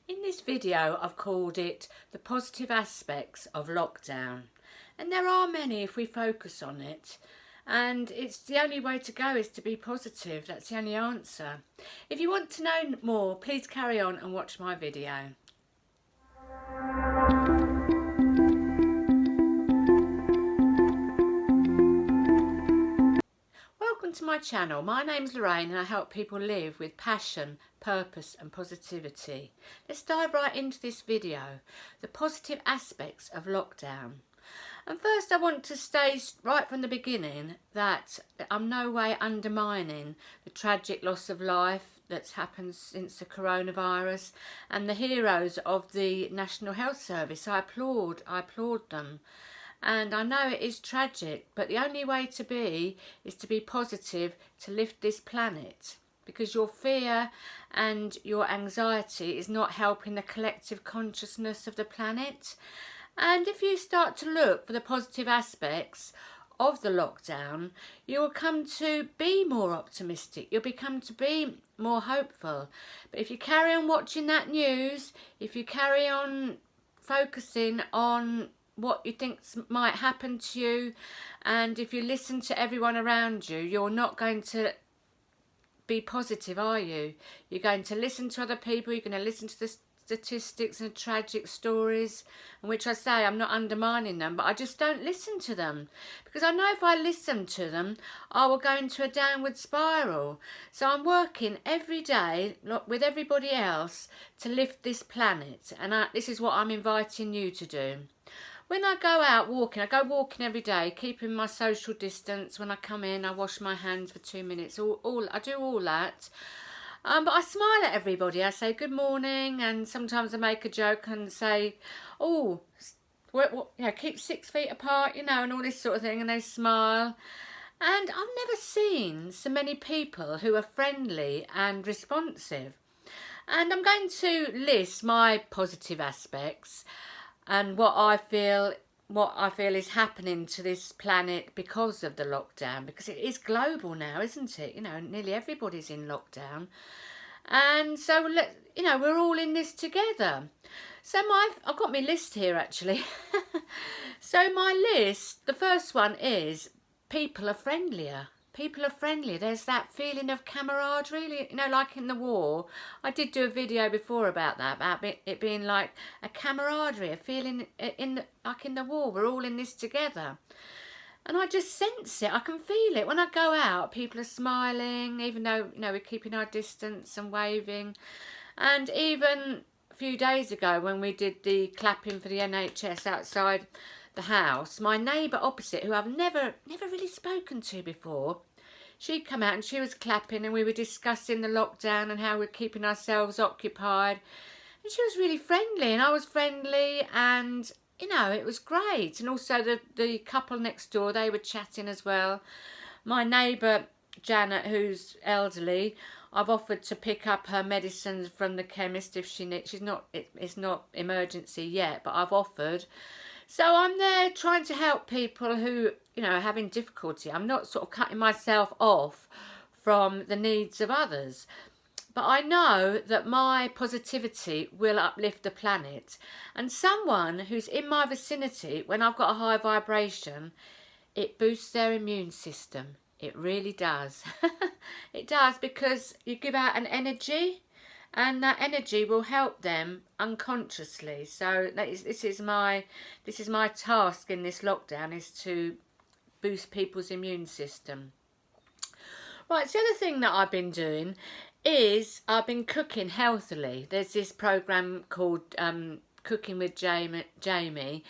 In this video I've called it the positive aspects of lockdown, and there are many if we focus on it, and it's the only way to go is to be positive. That's the only answer. If you want to know more, please carry on and watch my video. Welcome to my channel. My name's Lorraine and I help people live with passion, purpose and positivity. Let's dive right into this video, the positive aspects of lockdown. And first I want to state right from the beginning that I'm no way undermining the tragic loss of life that's happened since the coronavirus and the heroes of the National Health Service. I applaud them. And I know it is tragic, but the only way to be is to be positive, to lift this planet, because your fear and your anxiety is not helping the collective consciousness of the planet. And if you start to look for the positive aspects of the lockdown, you will come to be more optimistic, you'll become to be more hopeful. But if you carry on watching that news, if you carry on focusing on what you think might happen to you, and if you listen to everyone around you, you're not going to be positive, are you? You're going to listen to other people, you're going to listen to the statistics and tragic stories, in which I say I'm not undermining them, but I just don't listen to them, because I know if I listen to them I will go into a downward spiral. So I'm working every day with everybody else to lift this planet, and this is what I'm inviting you to do. When I go out walking, I go walking every day, keeping my social distance. When I come in, I wash my hands for 2 minutes. I do all that. But I smile at everybody. I say good morning, and sometimes I make a joke and say, oh, keep 6 feet apart, and all this sort of thing, and they smile. And I've never seen so many people who are friendly and responsive. And I'm going to list my positive aspects and what I feel is happening to this planet because of the lockdown, because it is global now, isn't it? Nearly everybody's in lockdown, and so we're all in this together. So I've got my list here actually. So my list, the first one is people are friendlier. People are friendlier. There's that feeling of camaraderie, like in the war. I did do a video before about that, about it being like a camaraderie, a feeling like in the war. We're all in this together. And I just sense it. I can feel it. When I go out, people are smiling, even though, we're keeping our distance and waving. And even a few days ago when we did the clapping for the NHS outside the house, my neighbour opposite, who I've never really spoken to before, she'd come out and she was clapping, and we were discussing the lockdown and how we're keeping ourselves occupied, and she was really friendly and I was friendly, and it was great. And also the couple next door, they were chatting as well. My neighbour Janet, who's elderly, I've offered to pick up her medicines from the chemist if she needs. It's not emergency yet, but I've offered. So I'm there trying to help people who, are having difficulty. I'm not sort of cutting myself off from the needs of others. But I know that my positivity will uplift the planet. And someone who's in my vicinity, when I've got a high vibration, it boosts their immune system. It really does. It does, because you give out an energy, and that energy will help them unconsciously. So this is my task in this lockdown, is to boost people's immune system. Right, so the other thing that I've been doing is I've been cooking healthily. There's this program called Cooking with Jamie.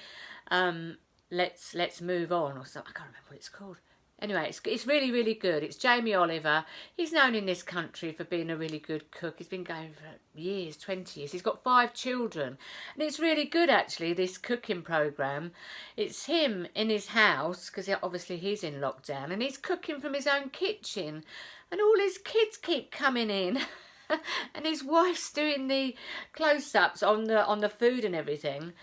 Let's move on, or something. I can't remember what it's called. Anyway, it's really, really good. It's Jamie Oliver. He's known in this country for being a really good cook. He's been going for years, 20 years. He's got 5 children. And it's really good, actually, this cooking programme. It's him in his house, because obviously he's in lockdown, and he's cooking from his own kitchen. And all his kids keep coming in. And his wife's doing the close-ups on the food and everything.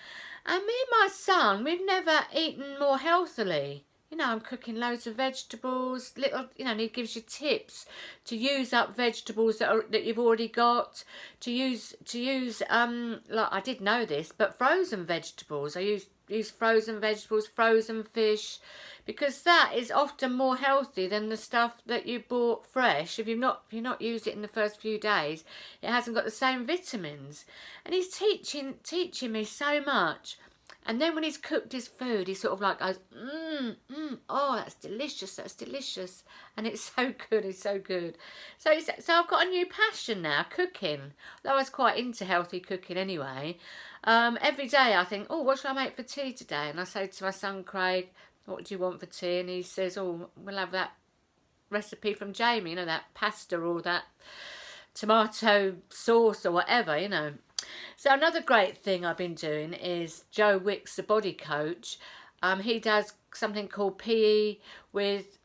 And me and my son, we've never eaten more healthily. You know, I'm cooking loads of vegetables, little, you know, and he gives you tips to use up vegetables that you've already got, to use like, I did know this, but frozen vegetables. I use frozen vegetables, frozen fish, because that is often more healthy than the stuff that you bought fresh. If you've not used it in the first few days, it hasn't got the same vitamins. And he's teaching me so much. And then when he's cooked his food, he sort of like goes, oh, that's delicious. And it's so good, it's so good. So I've got a new passion now, cooking. Though I was quite into healthy cooking anyway. Every day I think, oh, what shall I make for tea today? And I say to my son Craig, what do you want for tea? And he says, oh, we'll have that recipe from Jamie, you know, that pasta or that tomato sauce or whatever, you know. So another great thing I've been doing is Joe Wicks, the body coach. He does something called PE with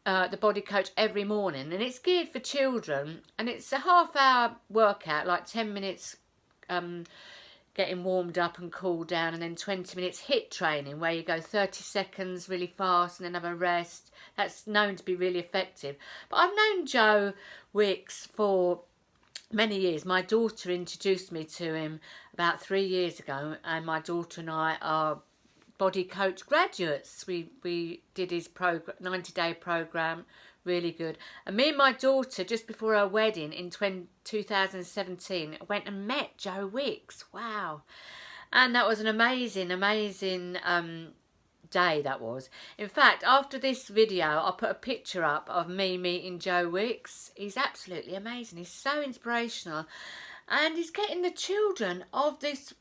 the body coach every morning, and it's geared for children, and it's a half-hour workout, like 10 minutes getting warmed up and cooled down, and then 20 minutes HIIT training where you go 30 seconds really fast and then have a rest. That's known to be really effective. But I've known Joe Wicks for many years. My daughter introduced me to him about 3 years ago, and my daughter and I are body coach graduates. We did his 90-day program, really good. And me and my daughter, just before our wedding in 2017, went and met Joe Wicks. Wow. And that was an amazing day that was. In fact, after this video, I'll put a picture up of me meeting Joe Wicks. He's absolutely amazing. He's so inspirational. And he's getting the children of this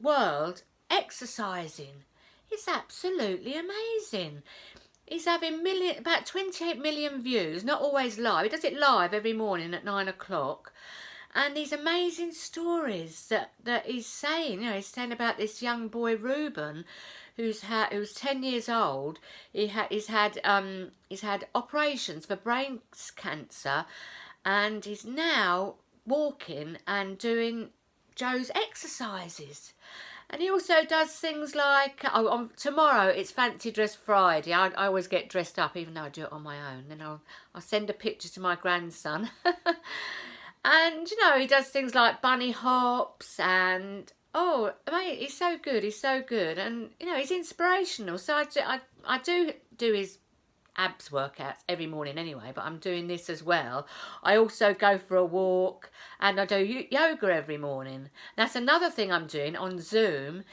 world exercising. It's absolutely amazing. He's having about 28 million views, not always live. He does it live every morning at 9 o'clock. And these amazing stories that he's saying. You know, he's saying about this young boy, Reuben, who's 10 years old. He's had operations for brain cancer, and he's now walking and doing Joe's exercises. And he also does things like, tomorrow it's Fancy Dress Friday. I always get dressed up, even though I do it on my own. Then I'll send a picture to my grandson. And, you know, he does things like bunny hops and, oh, mate, he's so good. And, you know, he's inspirational. So I do his abs workouts every morning anyway, but I'm doing this as well. I also go for a walk, and I do yoga every morning. That's another thing I'm doing on Zoom.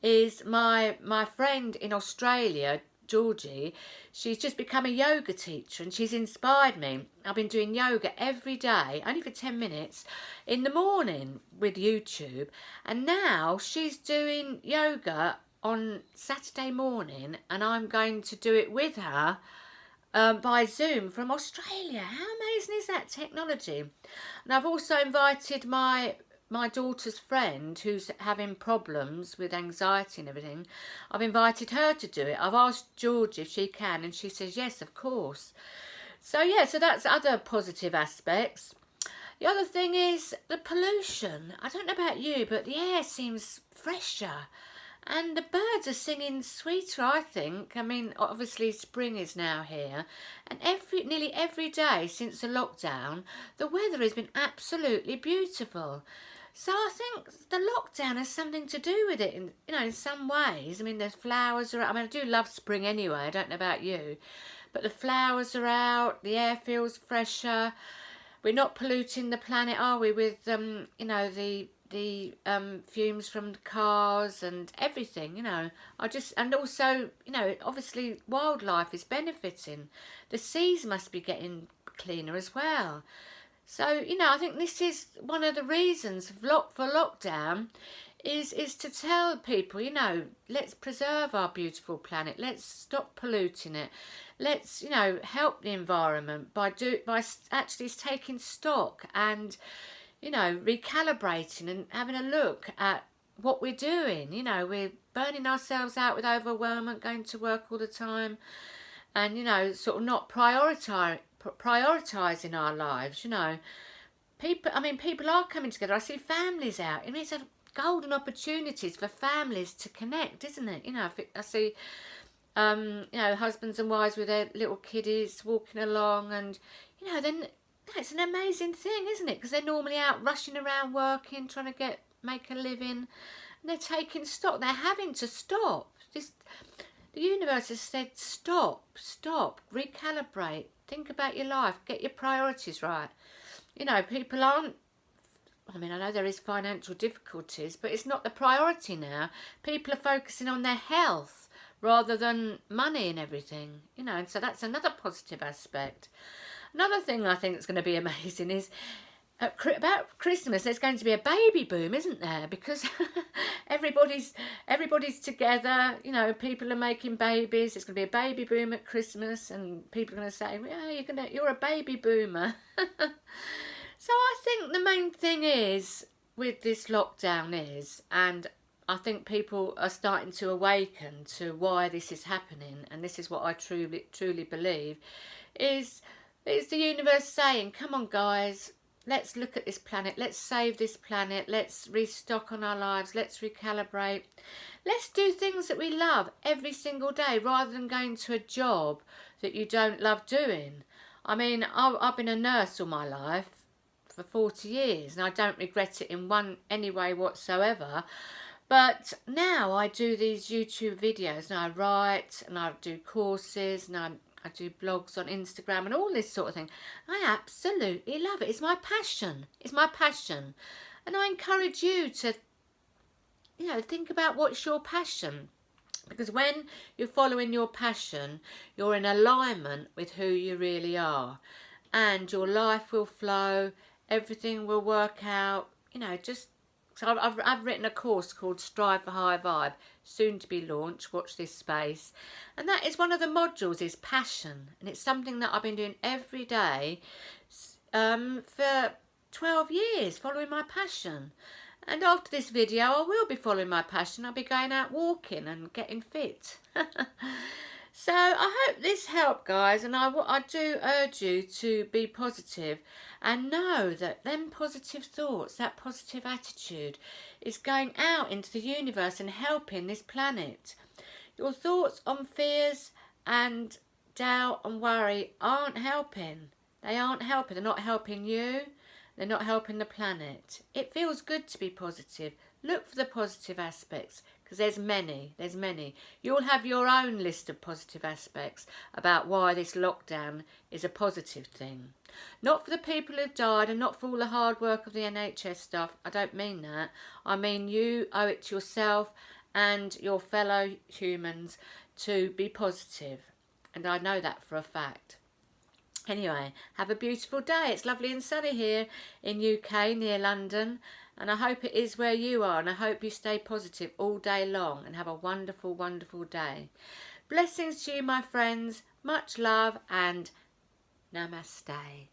Is my friend in Australia, Georgie, she's just become a yoga teacher, and she's inspired me. I've been doing yoga every day, only for 10 minutes in the morning with YouTube, and now she's doing yoga on Saturday morning, and I'm going to do it with her by Zoom from Australia. How amazing is that technology? And I've also invited my daughter's friend who's having problems with anxiety and everything. I've invited her to do it. I've asked George if she can, and she says yes, of course. So yeah, so that's other positive aspects. The other thing is the pollution. I don't know about you, but the air seems fresher. And the birds are singing sweeter, I think. I mean, obviously spring is now here. And nearly every day since the lockdown, the weather has been absolutely beautiful. So I think the lockdown has something to do with it, in some ways. I mean, there's flowers are out. I mean, I do love spring anyway. I don't know about you. But the flowers are out. The air feels fresher. We're not polluting the planet, are we, with, the fumes from the cars and everything, and also, obviously wildlife is benefiting. The seas must be getting cleaner as well. So, I think this is one of the reasons for lockdown is to tell people, let's preserve our beautiful planet. Let's stop polluting it. Let's, help the environment by actually taking stock and, recalibrating and having a look at what we're doing. We're burning ourselves out with overwhelmment, going to work all the time, and, sort of not prioritising our lives. People are coming together. I see families out. It's a golden opportunities for families to connect, isn't it? I see you know, husbands and wives with their little kiddies walking along, and you know, then it's an amazing thing, isn't it? Because they're normally out rushing around working, trying to make a living, and they're taking stock. They're having to stop. The universe has said stop, recalibrate, think about your life, get your priorities right. You know, people aren't, I mean, I know there is financial difficulties, but it's not the priority now. People are focusing on their health rather than money and everything, you know, and so that's another positive aspect. Another thing I think that's going to be amazing is about Christmas, there's going to be a baby boom, isn't there? Because everybody's together, you know, people are making babies. It's going to be a baby boom at Christmas, and people are going to say, well, you're a baby boomer. So I think the main thing is with this lockdown is, and I think people are starting to awaken to why this is happening, and this is what I truly believe, is the universe saying, come on guys, let's look at this planet, let's save this planet, let's restock on our lives, let's recalibrate, let's do things that we love every single day rather than going to a job that you don't love doing. I mean, I've been a nurse all my life for 40 years and I don't regret it in any way whatsoever. But now I do these YouTube videos and I write and I do courses and I do blogs on Instagram and all this sort of thing. I absolutely love it. It's my passion. It's my passion. And I encourage you to, you know, think about what's your passion. Because when you're following your passion, you're in alignment with who you really are. And your life will flow. Everything will work out. You know, just... So I've written a course called Strive for High Vibe, soon to be launched, watch this space. And that is one of the modules, is passion. And it's something that I've been doing every day for 12 years, following my passion. And after this video, I will be following my passion. I'll be going out walking and getting fit. So I hope this helped, guys, and I do urge you to be positive and know that them positive thoughts, that positive attitude is going out into the universe and helping this planet. Your thoughts on fears and doubt and worry aren't helping. They aren't helping. They're not helping you. They're not helping the planet. It feels good to be positive. Look for the positive aspects, because there's many. You'll have your own list of positive aspects about why this lockdown is a positive thing. Not for the people who died and not for all the hard work of the NHS staff. I don't mean that. I mean you owe it to yourself and your fellow humans to be positive. And I know that for a fact. Anyway, have a beautiful day. It's lovely and sunny here in UK near London, and I hope it is where you are, and I hope you stay positive all day long and have a wonderful, wonderful day. Blessings to you, my friends. Much love and namaste.